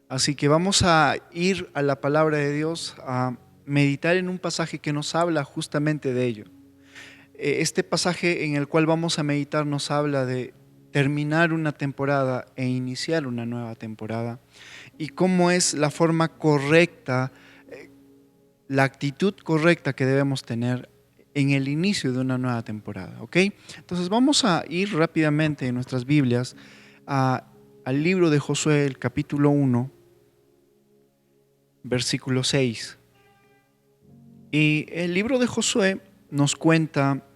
Así que vamos a ir a la palabra de Dios, a meditar en un pasaje que nos habla justamente de ello. Este pasaje en el cual vamos a meditar nos habla de terminar una temporada e iniciar una nueva temporada y cómo es la forma correcta, la actitud correcta que debemos tener en el inicio de una nueva temporada, ¿ok? Entonces vamos a ir rápidamente en nuestras Biblias al libro de Josué, el capítulo 1, versículo 6. Y el libro de Josué nos cuenta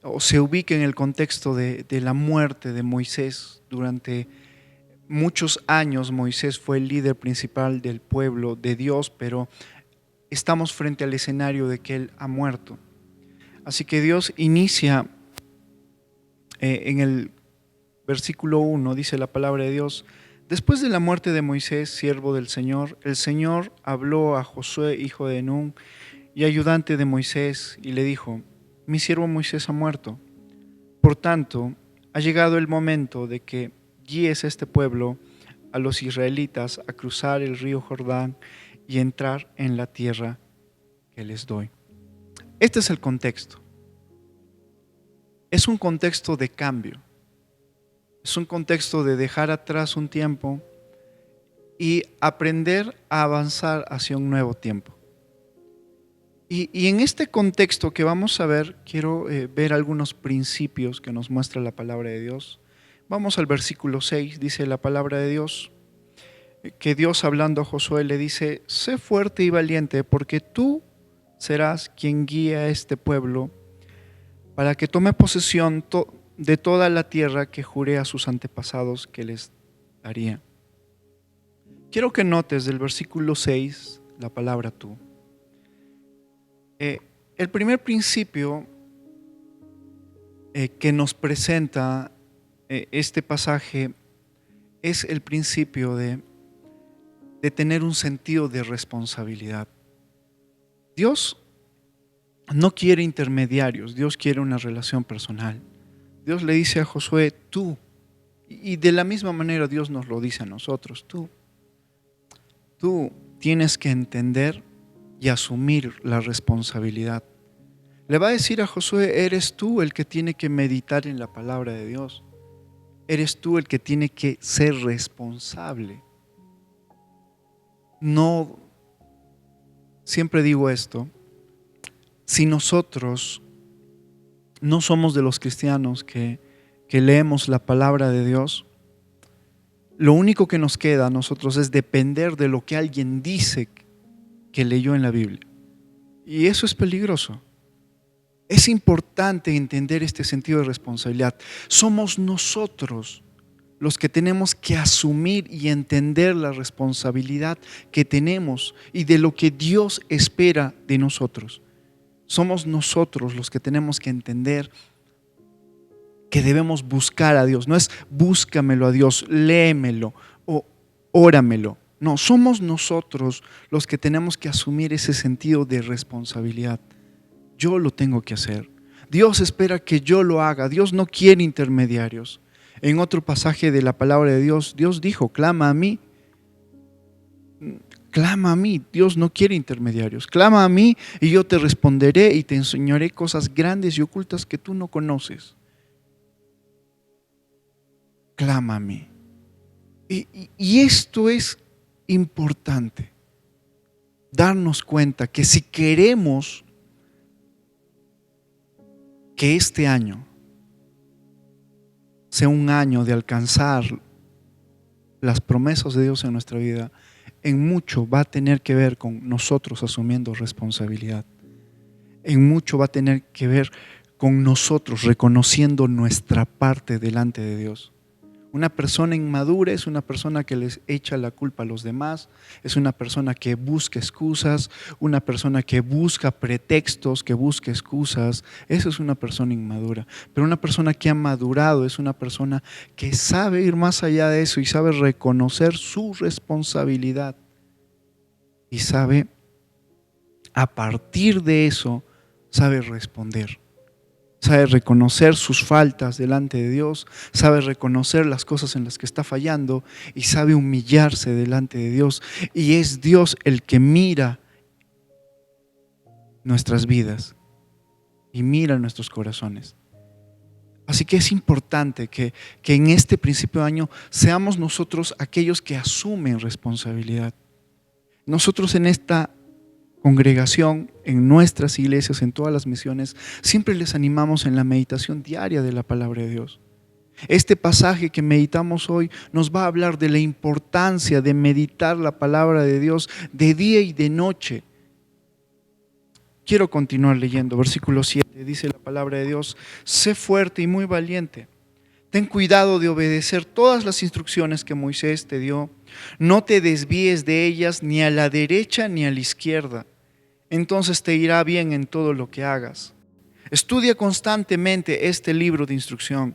o se ubica en el contexto de la muerte de Moisés. Durante muchos años Moisés fue el líder principal del pueblo de Dios, pero estamos frente al escenario de que él ha muerto. Así que Dios inicia en el versículo 1, dice la palabra de Dios: después de la muerte de Moisés, siervo del Señor, el Señor habló a Josué, hijo de Nun, y ayudante de Moisés, y le dijo: mi siervo Moisés ha muerto. Por tanto, ha llegado el momento de que guíes a este pueblo, a los israelitas, a cruzar el río Jordán y entrar en la tierra que les doy. Este es el contexto. Es un contexto de cambio. Es un contexto de dejar atrás un tiempo y aprender a avanzar hacia un nuevo tiempo. Y en este contexto que vamos a ver, quiero ver algunos principios que nos muestra la palabra de Dios. Vamos al versículo 6, dice la palabra de Dios, que Dios hablando a Josué le dice: sé fuerte y valiente, porque tú serás quien guíe a este pueblo para que tome posesión de toda la tierra que juré a sus antepasados que les daría. Quiero que notes del versículo 6 la palabra tú. El primer principio que nos presenta este pasaje es el principio de tener un sentido de responsabilidad. Dios no quiere intermediarios, Dios quiere una relación personal. Dios le dice a Josué: tú, y de la misma manera Dios nos lo dice a nosotros: tú tienes que entender y asumir la responsabilidad. Le va a decir a Josué: eres tú el que tiene que meditar en la palabra de Dios. Eres tú el que tiene que ser responsable. No, siempre digo esto, si nosotros no somos de los cristianos que leemos la palabra de Dios, lo único que nos queda a nosotros es depender de lo que alguien dice que leyó en la Biblia. Y eso es peligroso. Es importante entender este sentido de responsabilidad. Somos nosotros los que tenemos que asumir y entender la responsabilidad que tenemos y de lo que Dios espera de nosotros. Somos nosotros los que tenemos que entender que debemos buscar a Dios. No es búscamelo a Dios, léemelo o óramelo. No, somos nosotros los que tenemos que asumir ese sentido de responsabilidad. Yo lo tengo que hacer. Dios espera que yo lo haga. Dios no quiere intermediarios. En otro pasaje de la palabra de Dios, Dios dijo: clama a mí. Clama a mí. Dios no quiere intermediarios. Clama a mí y yo te responderé y te enseñaré cosas grandes y ocultas que tú no conoces. Clama a mí. Y esto es importante. Darnos cuenta que si queremos que este año sea un año de alcanzar las promesas de Dios en nuestra vida, en mucho va a tener que ver con nosotros asumiendo responsabilidad. En mucho va a tener que ver con nosotros reconociendo nuestra parte delante de Dios. Una persona inmadura es una persona que les echa la culpa a los demás, es una persona que busca excusas, una persona que busca pretextos, que busca excusas. Eso es una persona inmadura. Pero una persona que ha madurado es una persona que sabe ir más allá de eso y sabe reconocer su responsabilidad y sabe, a partir de eso, sabe responder. sabe reconocer sus faltas delante de Dios, sabe reconocer las cosas en las que está fallando y sabe humillarse delante de Dios. Y es Dios el que mira nuestras vidas y mira nuestros corazones. Así que es importante que en este principio de año seamos nosotros aquellos que asumen responsabilidad. Nosotros en esta congregación, en nuestras iglesias, en todas las misiones, siempre les animamos en la meditación diaria de la palabra de Dios. Este pasaje que meditamos hoy nos va a hablar de la importancia de meditar la palabra de Dios de día y de noche. Quiero continuar leyendo, versículo 7, dice la palabra de Dios: sé fuerte y muy valiente. Ten cuidado de obedecer todas las instrucciones que Moisés te dio. No te desvíes de ellas ni a la derecha ni a la izquierda. Entonces te irá bien en todo lo que hagas. Estudia constantemente este libro de instrucción.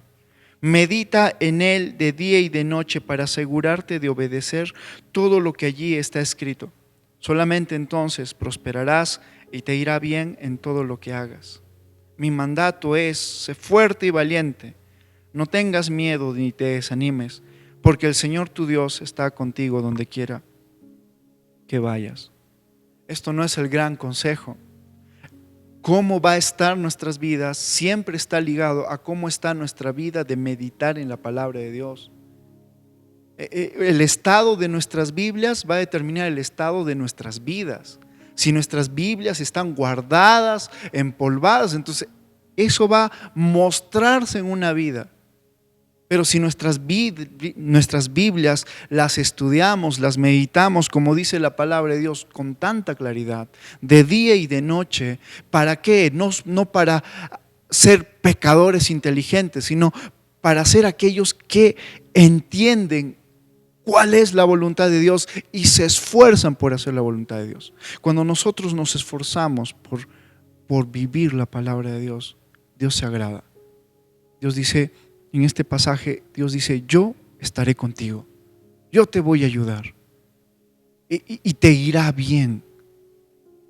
Medita en él de día y de noche para asegurarte de obedecer todo lo que allí está escrito. Solamente entonces prosperarás y te irá bien en todo lo que hagas. Mi mandato es: sé fuerte y valiente. No tengas miedo ni te desanimes, porque el Señor tu Dios está contigo donde quiera que vayas. Esto no es el gran consejo. Cómo va a estar nuestras vidas siempre está ligado a cómo está nuestra vida de meditar en la palabra de Dios. El estado de nuestras Biblias va a determinar el estado de nuestras vidas. Si nuestras Biblias están guardadas, empolvadas, entonces eso va a mostrarse en una vida. Pero si nuestras Biblias las estudiamos, las meditamos, como dice la palabra de Dios, con tanta claridad, de día y de noche, ¿para qué? No para ser pecadores inteligentes, sino para ser aquellos que entienden cuál es la voluntad de Dios y se esfuerzan por hacer la voluntad de Dios. Cuando nosotros nos esforzamos por vivir la palabra de Dios, Dios se agrada. Dios dice, en este pasaje, Dios dice: yo estaré contigo, yo te voy a ayudar y te irá bien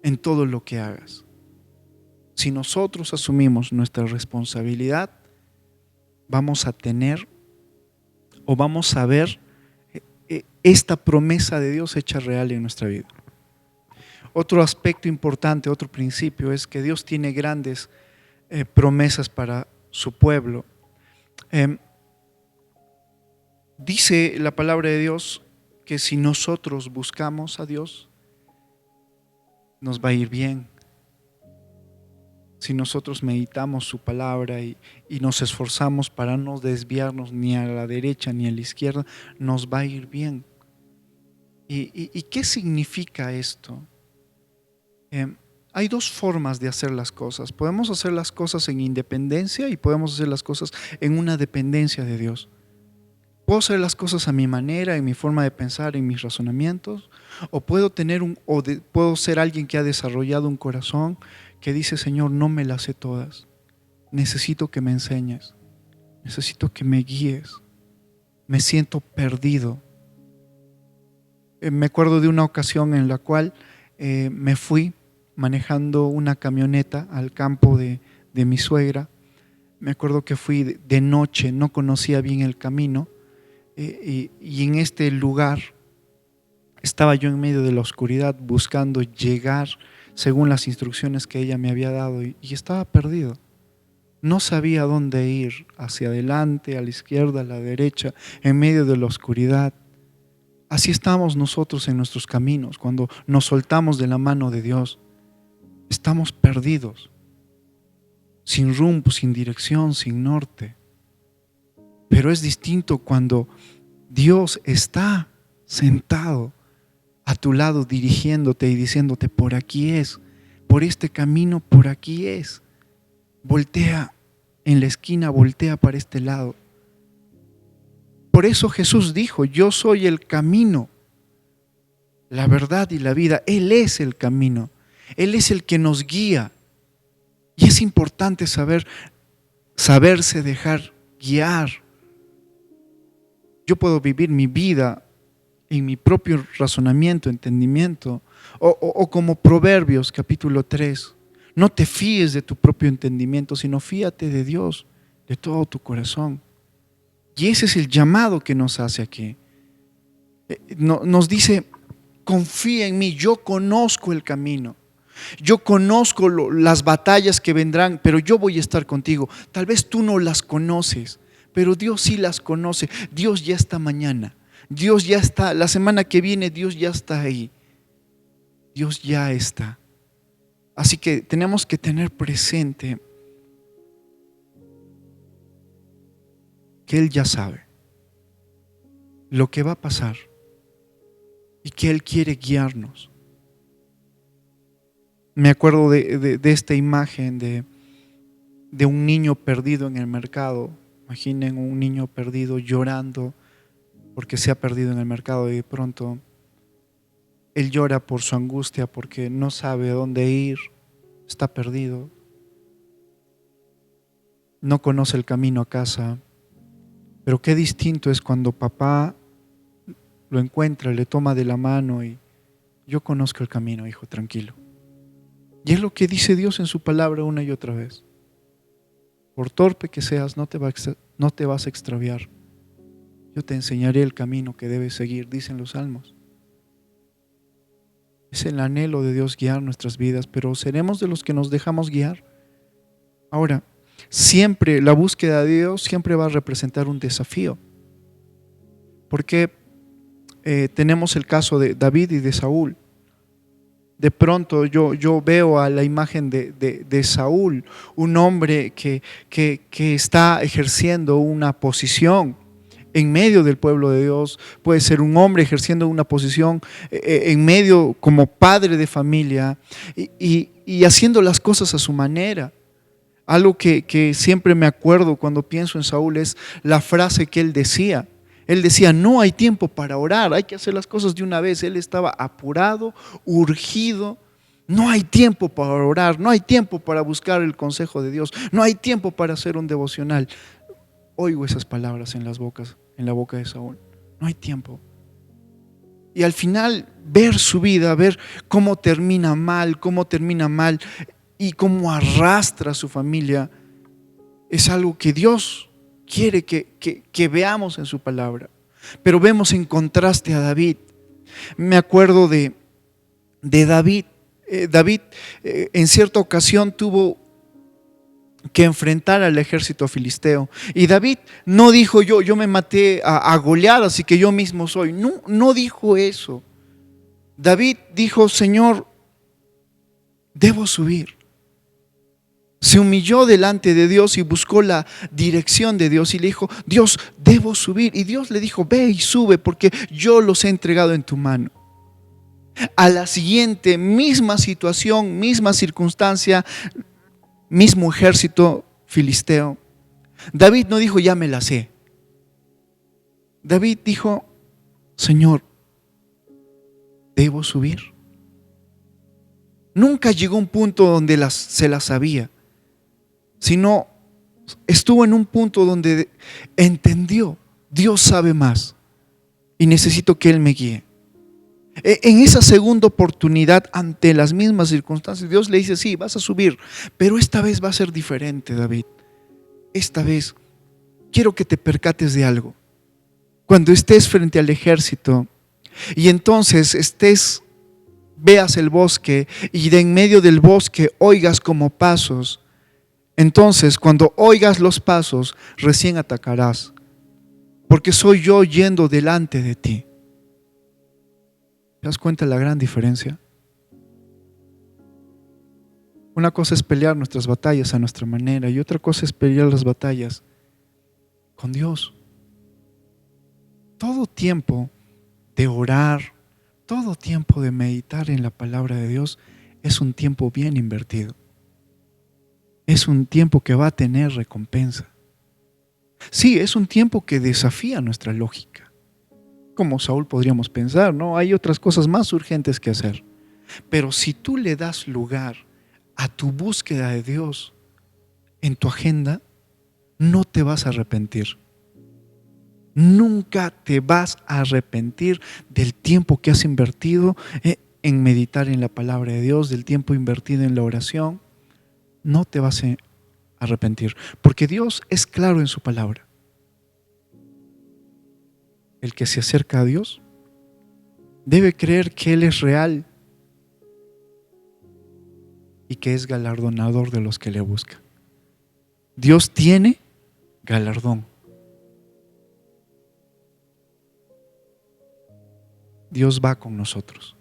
en todo lo que hagas. Si nosotros asumimos nuestra responsabilidad, vamos a tener o vamos a ver esta promesa de Dios hecha real en nuestra vida. Otro aspecto importante, otro principio es que Dios tiene grandes promesas para su pueblo. Dice la palabra de Dios que si nosotros buscamos a Dios, nos va a ir bien. Si nosotros meditamos su palabra y nos esforzamos para no desviarnos ni a la derecha ni a la izquierda, nos va a ir bien. ¿Y qué significa esto? Hay dos formas de hacer las cosas. Podemos hacer las cosas en independencia y podemos hacer las cosas en una dependencia de Dios. Puedo hacer las cosas a mi manera, en mi forma de pensar, en mis razonamientos, o puedo puedo ser alguien que ha desarrollado un corazón que dice: Señor, no me las sé todas. Necesito que me enseñes. Necesito que me guíes. Me siento perdido. Me acuerdo de una ocasión en la cual me fui manejando una camioneta al campo de mi suegra. Me acuerdo que fui de noche, no conocía bien el camino, y en este lugar estaba yo en medio de la oscuridad buscando llegar según las instrucciones que ella me había dado, y estaba perdido. No sabía dónde ir, hacia adelante, a la izquierda, a la derecha, en medio de la oscuridad. Así estamos nosotros en nuestros caminos cuando nos soltamos de la mano de Dios. Estamos perdidos, sin rumbo, sin dirección, sin norte. Pero es distinto cuando Dios está sentado a tu lado dirigiéndote y diciéndote: por aquí es, por este camino, por aquí es. Voltea en la esquina, voltea para este lado. Por eso Jesús dijo: yo soy el camino, la verdad y la vida. Él es el camino, Él es el que nos guía. Y es importante saberse dejar guiar. Yo puedo vivir mi vida en mi propio razonamiento, entendimiento, o como Proverbios capítulo 3. No te fíes de tu propio entendimiento, sino fíate de Dios de todo tu corazón. Y ese es el llamado que nos hace aquí. Nos dice, confía en mí, yo conozco el camino. Yo conozco las batallas que vendrán, pero yo voy a estar contigo. Tal vez tú no las conoces, pero Dios sí las conoce. Dios ya está mañana. Dios ya está, la semana que viene Dios ya está ahí. Dios ya está. Así que tenemos que tener presente que Él ya sabe lo que va a pasar y que Él quiere guiarnos. Me acuerdo de esta imagen de un niño perdido en el mercado. Imaginen un niño perdido llorando porque se ha perdido en el mercado y de pronto él llora por su angustia porque no sabe a dónde ir, está perdido, no conoce el camino a casa. Pero qué distinto es cuando papá lo encuentra, le toma de la mano y yo conozco el camino, hijo, tranquilo. Y es lo que dice Dios en su palabra una y otra vez. Por torpe que seas, no te vas a extraviar. Yo te enseñaré el camino que debes seguir, dicen los salmos. Es el anhelo de Dios guiar nuestras vidas, pero seremos de los que nos dejamos guiar. Ahora, siempre la búsqueda de Dios siempre va a representar un desafío. Porque tenemos el caso de David y de Saúl. De pronto yo veo a la imagen de Saúl, un hombre que está ejerciendo una posición en medio del pueblo de Dios. Puede ser un hombre ejerciendo una posición en medio como padre de familia y haciendo las cosas a su manera. Algo que siempre me acuerdo cuando pienso en Saúl es la frase que él decía. Él decía, no hay tiempo para orar, hay que hacer las cosas de una vez. Él estaba apurado, urgido. No hay tiempo para orar, no hay tiempo para buscar el consejo de Dios, no hay tiempo para hacer un devocional. Oigo esas palabras en la boca de Saúl. No hay tiempo. Y al final ver su vida, ver cómo termina mal y cómo arrastra a su familia, es algo que Dios quiere que veamos en su palabra. Pero vemos en contraste a David. Me acuerdo de David. David en cierta ocasión tuvo que enfrentar al ejército filisteo. Y David no dijo yo me maté a Goliat, así que yo mismo soy. No dijo eso. David dijo, Señor, debo subir. Se humilló delante de Dios y buscó la dirección de Dios y le dijo, Dios, debo subir. Y Dios le dijo, ve y sube porque yo los he entregado en tu mano. A la siguiente, misma situación, misma circunstancia, mismo ejército filisteo. David no dijo, ya me la sé. David dijo, Señor, debo subir. Nunca llegó a un punto donde se la sabía, sino estuvo en un punto donde entendió, Dios sabe más y necesito que Él me guíe. En esa segunda oportunidad, ante las mismas circunstancias, Dios le dice, sí, vas a subir, pero esta vez va a ser diferente, David. Esta vez quiero que te percates de algo. Cuando estés frente al ejército y entonces veas el bosque y de en medio del bosque oigas como pasos, entonces cuando oigas los pasos, recién atacarás, porque soy yo yendo delante de ti. ¿Te das cuenta de la gran diferencia? Una cosa es pelear nuestras batallas a nuestra manera y otra cosa es pelear las batallas con Dios. Todo tiempo de orar, todo tiempo de meditar en la palabra de Dios es un tiempo bien invertido. Es un tiempo que va a tener recompensa. Sí, es un tiempo que desafía nuestra lógica. Como Saúl podríamos pensar, ¿no? Hay otras cosas más urgentes que hacer. Pero si tú le das lugar a tu búsqueda de Dios en tu agenda, no te vas a arrepentir. Nunca te vas a arrepentir del tiempo que has invertido en meditar en la palabra de Dios, del tiempo invertido en la oración. no te vas a arrepentir, porque Dios es claro en su palabra. El que se acerca a Dios debe creer que Él es real y que es galardonador de los que le buscan. Dios tiene galardón. Dios va con nosotros.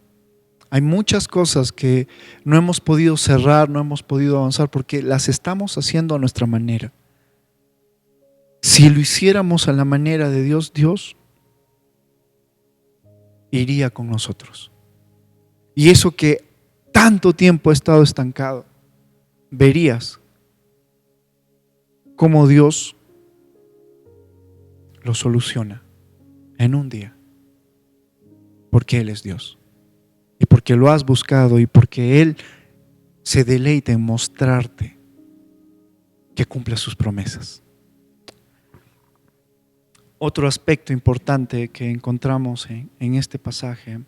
Hay muchas cosas que no hemos podido cerrar, no hemos podido avanzar porque las estamos haciendo a nuestra manera. Si lo hiciéramos a la manera de Dios, Dios iría con nosotros. Y eso que tanto tiempo ha estado estancado, verías cómo Dios lo soluciona en un día. Porque Él es Dios. Y porque lo has buscado y porque Él se deleita en mostrarte que cumple sus promesas. Otro aspecto importante que encontramos en este pasaje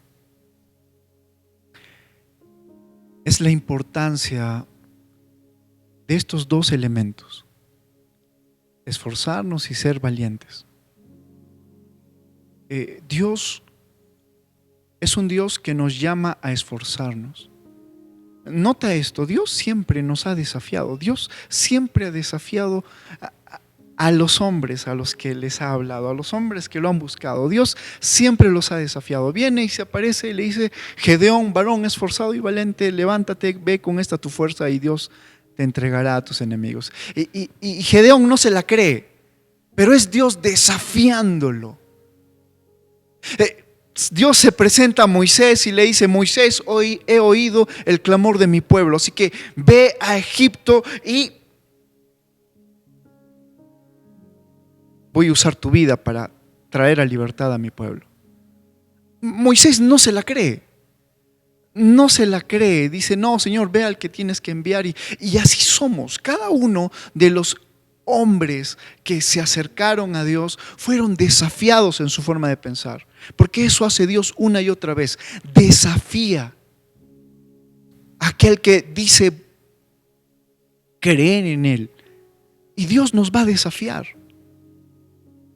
es la importancia de estos dos elementos: esforzarnos y ser valientes. Dios es un Dios que nos llama a esforzarnos. Nota esto, Dios siempre nos ha desafiado. Dios siempre ha desafiado a los hombres a los que les ha hablado, a los hombres que lo han buscado. Dios siempre los ha desafiado. Viene y se aparece y le dice: Gedeón, varón esforzado y valiente, levántate, ve con esta tu fuerza y Dios te entregará a tus enemigos. Y Gedeón no se la cree, pero es Dios desafiándolo. Dios se presenta a Moisés y le dice: Moisés, hoy he oído el clamor de mi pueblo, así que ve a Egipto y voy a usar tu vida para traer a libertad a mi pueblo. Moisés no se la cree. No se la cree. Dice: no, Señor, ve al que tienes que enviar. Y así somos. Cada uno de los hombres que se acercaron a Dios fueron desafiados en su forma de pensar. Porque eso hace Dios una y otra vez. Desafía a aquel que dice creer en Él. Y Dios nos va a desafiar.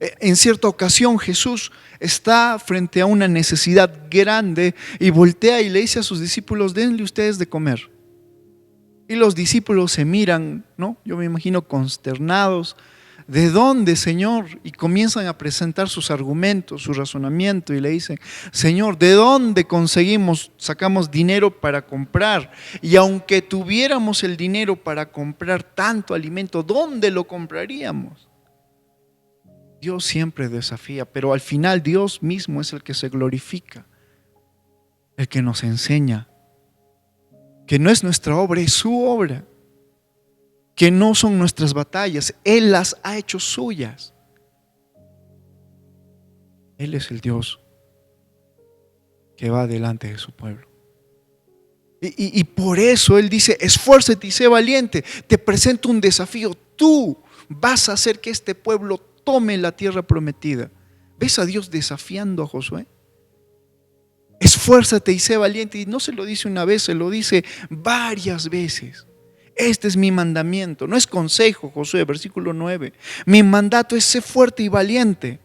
En cierta ocasión Jesús está frente a una necesidad grande y voltea y le dice a sus discípulos: denle ustedes de comer. Y los discípulos se miran, ¿no? Yo me imagino consternados. ¿De dónde, Señor? Y comienzan a presentar sus argumentos, su razonamiento, y le dicen: Señor, ¿de dónde sacamos dinero para comprar? Y aunque tuviéramos el dinero para comprar tanto alimento, ¿dónde lo compraríamos? Dios siempre desafía, pero al final Dios mismo es el que se glorifica, el que nos enseña que no es nuestra obra, es su obra, que no son nuestras batallas, Él las ha hecho suyas. Él es el Dios que va delante de su pueblo. Y por eso Él dice: esfuérzate y sé valiente, te presento un desafío, tú vas a hacer que este pueblo tome la tierra prometida. ¿Ves a Dios desafiando a Josué? Esfuérzate y sé valiente. Y no se lo dice una vez, se lo dice varias veces. Este es mi mandamiento. No es consejo, Josué, versículo 9. Mi mandato es: sé fuerte y valiente.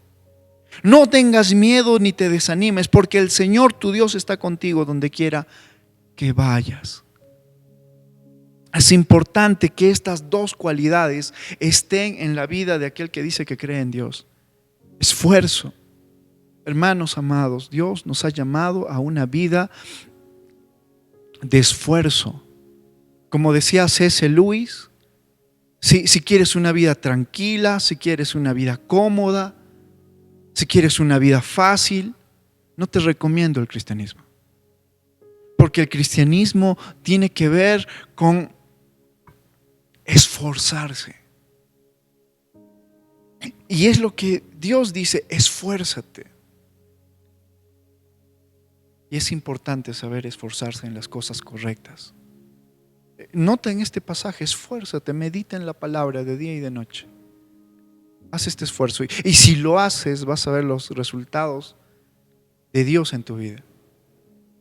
No tengas miedo ni te desanimes, porque el Señor tu Dios está contigo donde quiera que vayas. Es importante que estas dos cualidades estén en la vida de aquel que dice que cree en Dios. Esfuerzo. Hermanos amados, Dios nos ha llamado a una vida de esfuerzo. Como decía C.S. Lewis, si quieres una vida tranquila, si quieres una vida cómoda, si quieres una vida fácil, no te recomiendo el cristianismo. Porque el cristianismo tiene que ver con esforzarse. Y es lo que Dios dice: esfuérzate. Y es importante saber esforzarse en las cosas correctas. Nota en este pasaje: esfuérzate, medita en la palabra de día y de noche. Haz este esfuerzo. Y si lo haces, vas a ver los resultados de Dios en tu vida.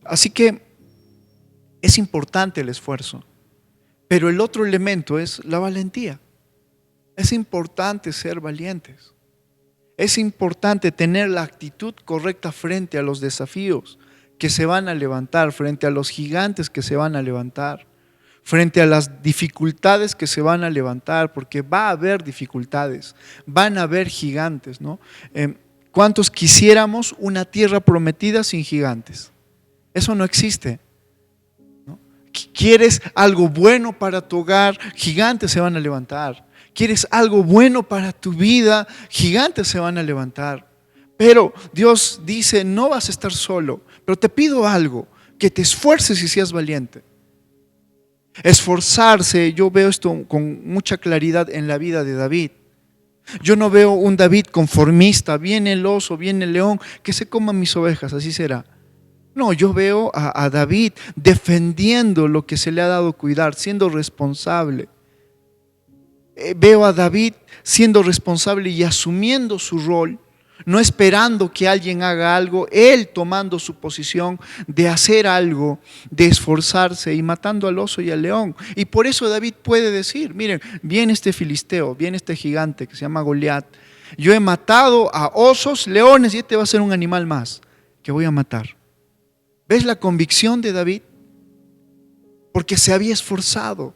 Así que es importante el esfuerzo. Pero el otro elemento es la valentía. Es importante ser valientes. Es importante tener la actitud correcta frente a los desafíos que se van a levantar, frente a los gigantes que se van a levantar, frente a las dificultades que se van a levantar, porque va a haber dificultades, van a haber gigantes, ¿no? ¿Cuántos quisiéramos una tierra prometida sin gigantes? Eso no existe, ¿no? ¿Quieres algo bueno para tu hogar? Gigantes se van a levantar. ¿Quieres algo bueno para tu vida? Gigantes se van a levantar. Pero Dios dice, no vas a estar solo, pero te pido algo, que te esfuerces y seas valiente. Esforzarse, yo veo esto con mucha claridad en la vida de David. Yo no veo un David conformista, viene el oso, viene el león, que se coman mis ovejas, así será. No, yo veo a David defendiendo lo que se le ha dado cuidar, siendo responsable. Veo a David siendo responsable y asumiendo su rol, no esperando que alguien haga algo, él tomando su posición de hacer algo, de esforzarse y matando al oso y al león. Y por eso David puede decir, miren, viene este filisteo, viene este gigante que se llama Goliat. Yo he matado a osos, leones y este va a ser un animal más que voy a matar. ¿Ves la convicción de David? Porque se había esforzado,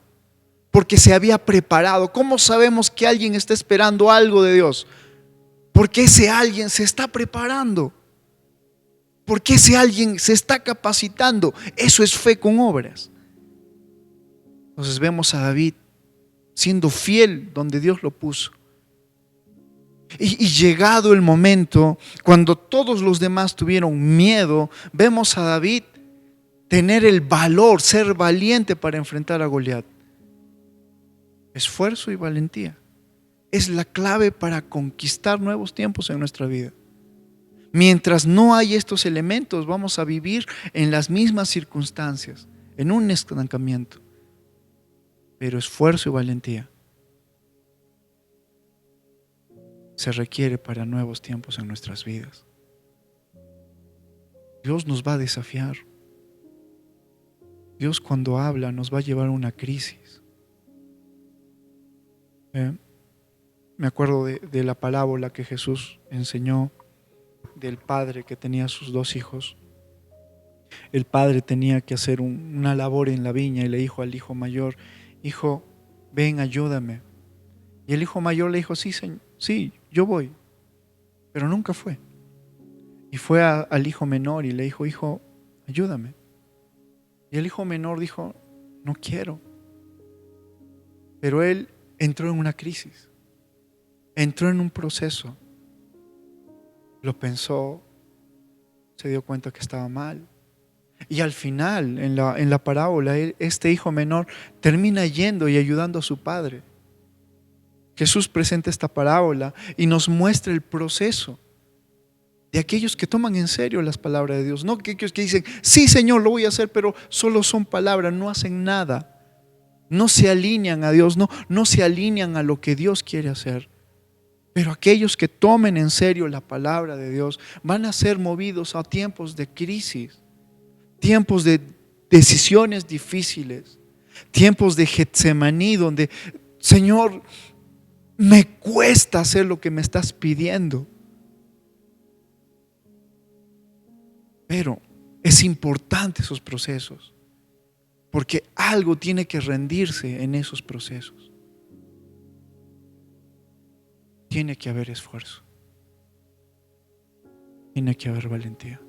porque se había preparado. ¿Cómo sabemos que alguien está esperando algo de Dios? Porque ese alguien se está preparando, porque ese alguien se está capacitando. Eso es fe con obras. Entonces vemos a David siendo fiel donde Dios lo puso. Y llegado el momento, cuando todos los demás tuvieron miedo, vemos a David tener el valor, ser valiente para enfrentar a Goliat. Esfuerzo y valentía es la clave para conquistar nuevos tiempos en nuestra vida. Mientras no hay estos elementos, vamos a vivir en las mismas circunstancias, en un estancamiento. Pero esfuerzo y valentía se requiere para nuevos tiempos en nuestras vidas. Dios nos va a desafiar. Dios, cuando habla, nos va a llevar a una crisis. Me acuerdo de la parábola que Jesús enseñó del padre que tenía sus dos hijos. El padre tenía que hacer una labor en la viña y le dijo al hijo mayor: hijo, ven, ayúdame. Y el hijo mayor le dijo: sí, señor, sí, yo voy. Pero nunca fue. Y fue al hijo menor y le dijo: hijo, ayúdame. Y el hijo menor dijo: no quiero. Pero él entró en una crisis, entró en un proceso, lo pensó, se dio cuenta que estaba mal. Y al final, en la parábola, este hijo menor termina yendo y ayudando a su padre. Jesús presenta esta parábola y nos muestra el proceso de aquellos que toman en serio las palabras de Dios. No aquellos que dicen: sí, Señor, lo voy a hacer, pero solo son palabras, no hacen nada. No se alinean a Dios, no se alinean a lo que Dios quiere hacer. Pero aquellos que tomen en serio la palabra de Dios van a ser movidos a tiempos de crisis, tiempos de decisiones difíciles, tiempos de Getsemaní, donde: Señor, me cuesta hacer lo que me estás pidiendo. Pero es importante esos procesos, porque algo tiene que rendirse en esos procesos. Tiene que haber esfuerzo, tiene que haber valentía.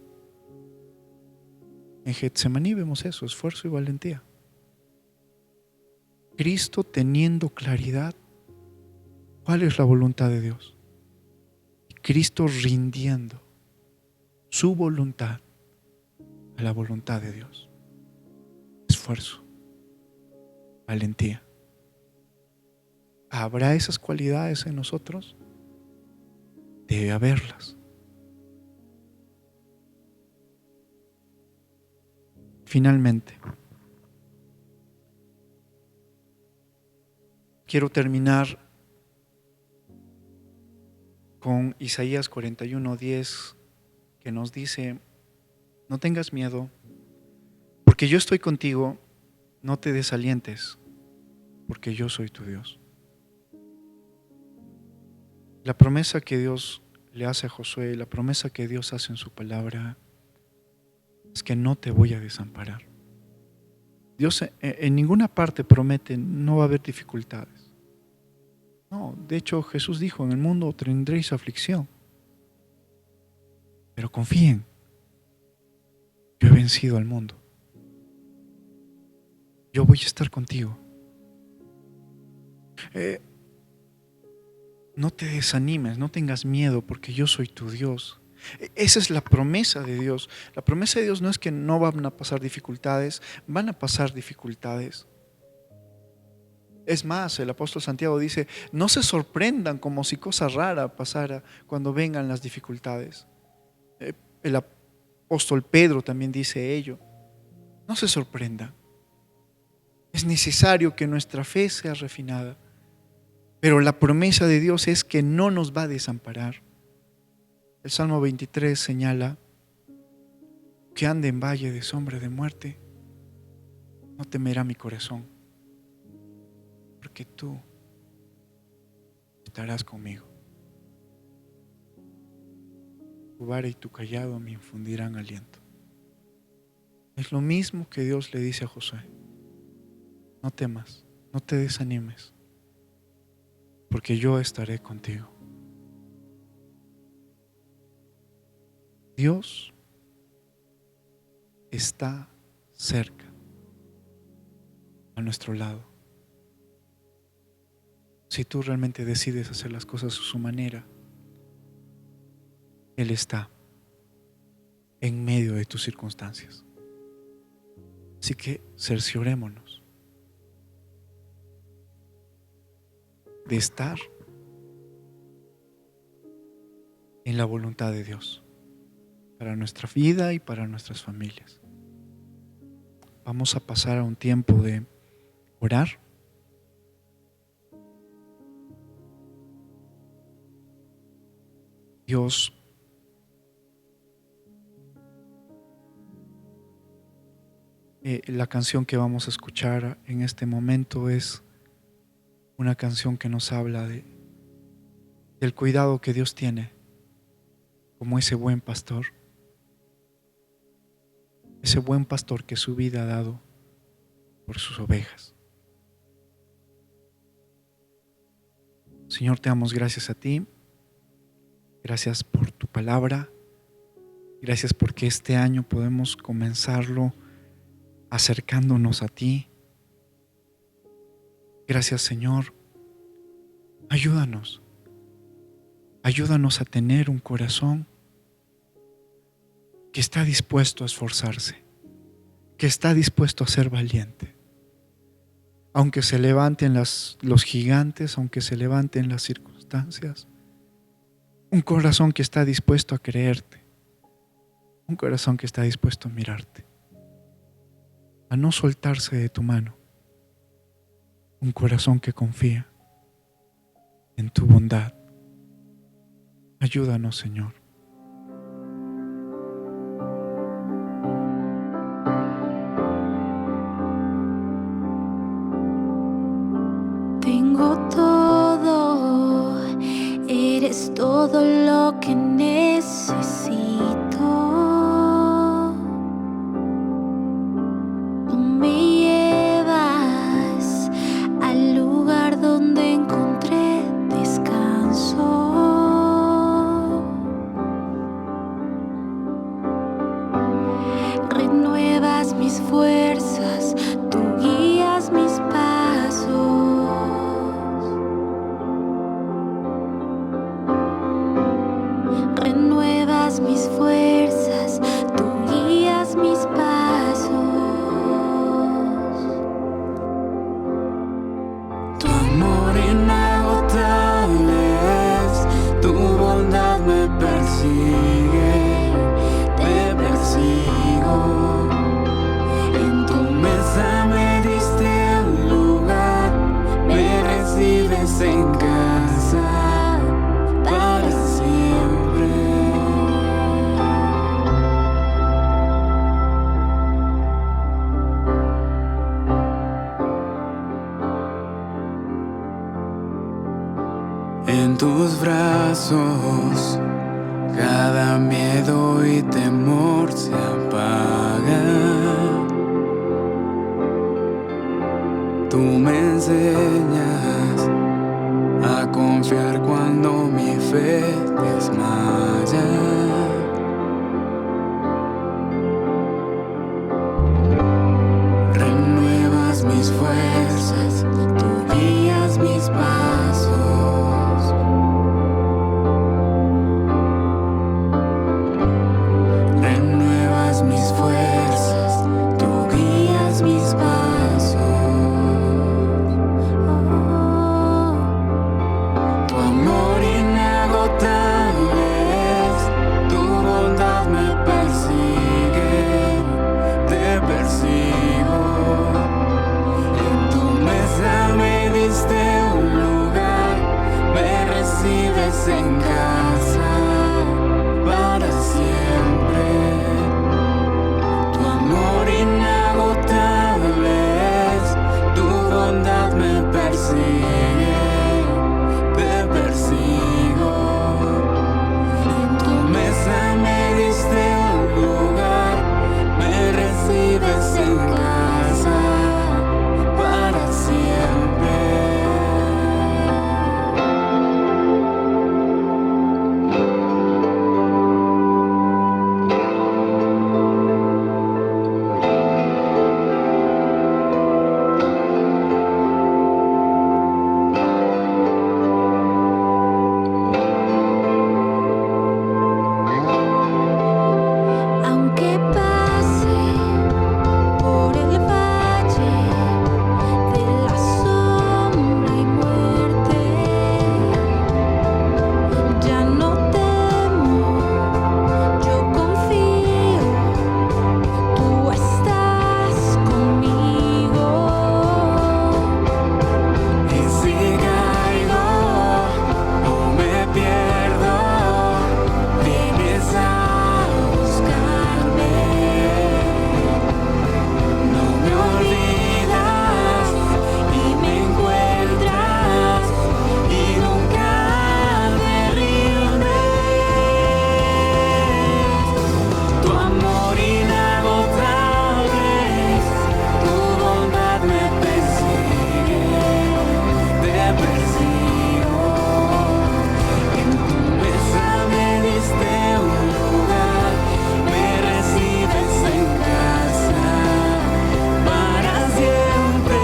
En Getsemaní vemos eso, esfuerzo y valentía. Cristo teniendo claridad cuál es la voluntad de Dios. Cristo rindiendo su voluntad a la voluntad de Dios. Esfuerzo, valentía. ¿Habrá esas cualidades en nosotros? Debe haberlas. Finalmente, quiero terminar con Isaías 41:10, que nos dice: no tengas miedo, porque yo estoy contigo, no te desalientes, porque yo soy tu Dios. La promesa que Dios le hace a Josué, la promesa que Dios hace en su palabra, es que no te voy a desamparar. Dios en ninguna parte promete no va a haber dificultades. No, de hecho Jesús dijo, en el mundo tendréis aflicción, pero confíen, yo he vencido al mundo. Yo voy a estar contigo. No te desanimes, no tengas miedo, porque yo soy tu Dios. Esa es la promesa de Dios. La promesa de Dios no es que no van a pasar dificultades, van a pasar dificultades. Es más, el apóstol Santiago dice, no se sorprendan como si cosa rara pasara cuando vengan las dificultades. El apóstol Pedro también dice ello. No se sorprendan. Es necesario que nuestra fe sea refinada. Pero la promesa de Dios es que no nos va a desamparar. El Salmo 23 señala que ande en valle de sombra de muerte, no temerá mi corazón, porque tú estarás conmigo. Tu vara y tu cayado me infundirán aliento. Es lo mismo que Dios le dice a Josué. No temas, no te desanimes, porque yo estaré contigo. Dios está cerca, a nuestro lado. Si tú realmente decides hacer las cosas a su manera, Él está en medio de tus circunstancias. Así que cerciorémonos de estar en la voluntad de Dios para nuestra vida y para nuestras familias. Vamos a pasar a un tiempo de orar. Dios la canción que vamos a escuchar en este momento es una canción que nos habla del cuidado que Dios tiene como ese buen pastor que su vida ha dado por sus ovejas. Señor, te damos gracias a ti, gracias por tu palabra, gracias porque este año podemos comenzarlo acercándonos a ti. Gracias, Señor. Ayúdanos a tener un corazón que está dispuesto a esforzarse, que está dispuesto a ser valiente. Aunque se levanten los gigantes, aunque se levanten las circunstancias, un corazón que está dispuesto a creerte, un corazón que está dispuesto a mirarte, a no soltarse de tu mano, un corazón que confía en tu bondad. Ayúdanos, Señor. Tengo todo, eres todo lo que necesito. Tú me llevas al lugar donde encontré descanso. Renuevas mis fuerzas, tú guías mis pasos. Renuevas mis fuerzas, tú guías mis pasos. Tu amor inagotable es, tu bondad me persigue, te persigo. En tu tus brazos, cada miedo y temor se apaga. Tú me enseñas a confiar cuando mi fe desmaya. Renuevas mis fuerzas, tú guías mis pasos. Renuevas mis fuerzas, tú guías mis pasos. Tu amor inagotable es, tu bondad me persigue, te persigo. En tu mesa me diste un lugar, me recibes en casa para siempre. Tu amor inagotable es, tu bondad me persigue, te persigo. En tu mesa me diste un lugar, me recibes en casa para siempre. Aunque pase por el valle de la sombra y muerte, ya no temo, yo confío, tú estás conmigo. Y si caigo o me pierdo, vienes a buscarme. No me olvidas y me encuentras y nunca te rindes. Tu amor inagotable es, tu bondad me persigue, te persigo. En tu mesa me diste un lugar, me recibes en casa para siempre.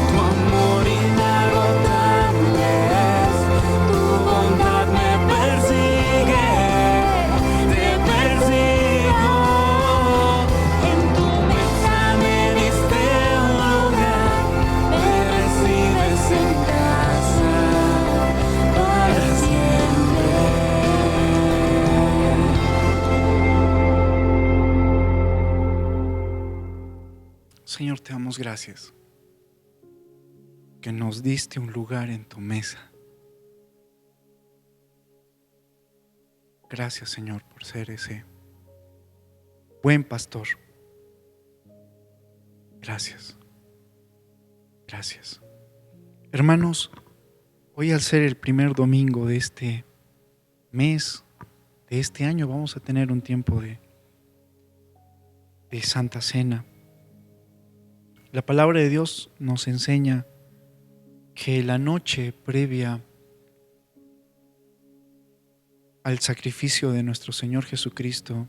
Tu amor inagotable es, tu bondad me persigue, te persigo. En tu mesa me diste un lugar, me recibes en casa para siempre. Señor, te damos gracias que nos diste un lugar en tu mesa. Gracias, Señor, por ser ese buen pastor. Gracias. Gracias. Hermanos, hoy al ser el primer domingo de este mes, de este año, vamos a tener un tiempo de Santa Cena. La palabra de Dios nos enseña que la noche previa al sacrificio de nuestro Señor Jesucristo,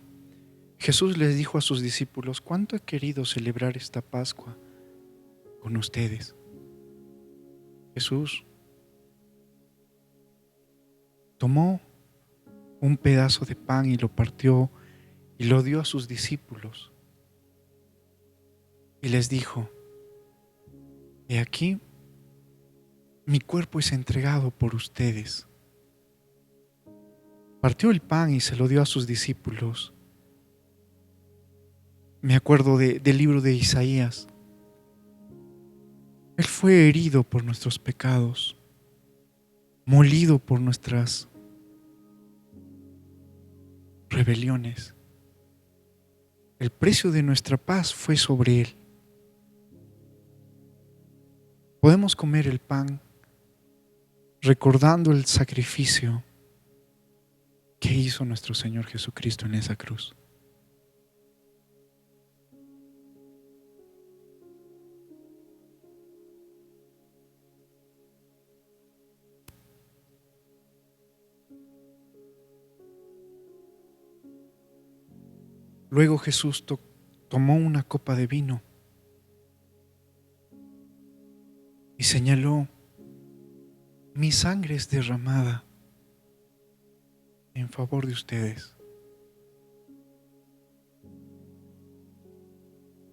Jesús les dijo a sus discípulos: ¿cuánto he querido celebrar esta Pascua con ustedes? Jesús tomó un pedazo de pan y lo partió y lo dio a sus discípulos. Y les dijo: he aquí, mi cuerpo es entregado por ustedes. Partió el pan y se lo dio a sus discípulos. Me acuerdo del libro de Isaías. Él fue herido por nuestros pecados, molido por nuestras rebeliones. El precio de nuestra paz fue sobre él. Podemos comer el pan recordando el sacrificio que hizo nuestro Señor Jesucristo en esa cruz. Luego Jesús tomó una copa de vino y señaló: mi sangre es derramada en favor de ustedes.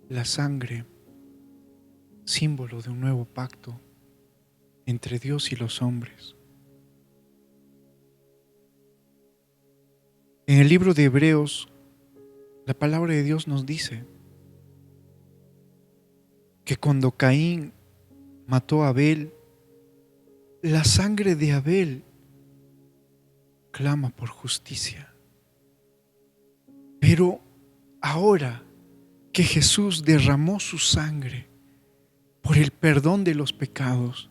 La sangre, símbolo de un nuevo pacto entre Dios y los hombres. En el libro de Hebreos, la palabra de Dios nos dice que cuando Caín mató a Abel, la sangre de Abel clama por justicia. Pero ahora que Jesús derramó su sangre por el perdón de los pecados,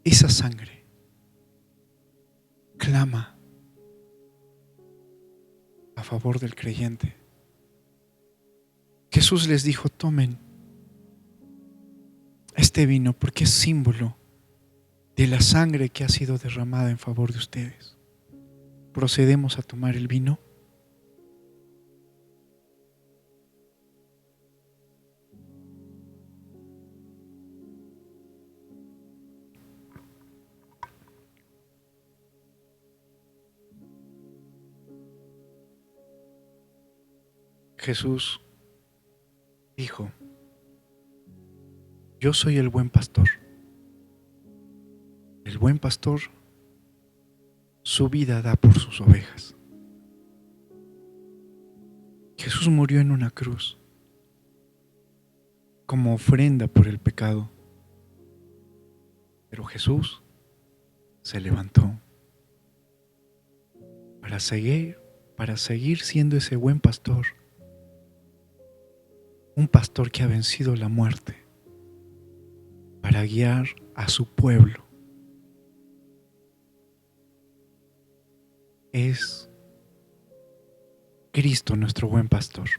esa sangre clama a favor del creyente. Jesús les dijo: tomen este vino porque es símbolo de la sangre que ha sido derramada en favor de ustedes. Procedemos a tomar el vino. Jesús dijo: yo soy el buen pastor. El buen pastor su vida da por sus ovejas. Jesús murió en una cruz como ofrenda por el pecado. Pero Jesús se levantó para seguir siendo ese buen pastor. Un pastor que ha vencido la muerte para guiar a su pueblo. Es Cristo nuestro buen pastor.